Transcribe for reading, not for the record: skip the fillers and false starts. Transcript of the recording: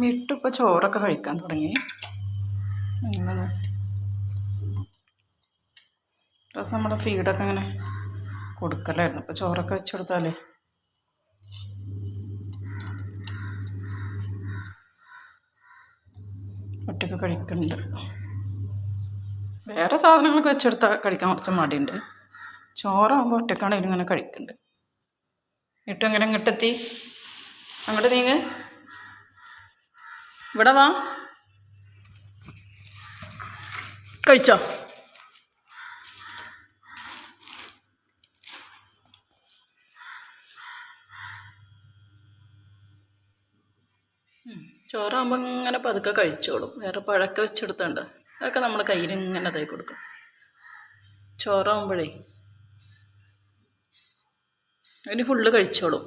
മിട്ടു ചോറൊക്കെ കഴിക്കാൻ തുടങ്ങി. ദിവസം നമ്മുടെ ഫീഡൊക്കെ ഇങ്ങനെ കൊടുക്കലായിരുന്നു. ഇപ്പോൾ ചോറൊക്കെ വെച്ച് കൊടുത്താലേ ഒറ്റയ്ക്ക് കഴിക്കുന്നുണ്ട്. വേറെ സാധനങ്ങളൊക്കെ വെച്ചെടുത്താൽ കഴിക്കാൻ കുറച്ച് മടിയുണ്ട്. ചോറാകുമ്പോൾ ഒറ്റക്കാണെങ്കിലും ഇങ്ങനെ കഴിക്കുന്നുണ്ട്. ഇട്ടും ഇങ്ങനെ ഇങ്ങോട്ടെത്തി, അങ്ങോട്ട് നീങ്ങ്, ഇവിടെ വാ, കഴിച്ചോ? ചോറാകുമ്പോൾ ഇങ്ങനെ പതുക്കെ കഴിച്ചോളും. വേറെ പഴക്കം വെച്ചെടുത്തുണ്ട്, അതൊക്കെ നമ്മൾ കയ്യിൽ ഇങ്ങനെ ഇതായി കൊടുക്കും. ചോറാകുമ്പോഴേ അതിന് ഫുള്ള് കഴിച്ചോളും.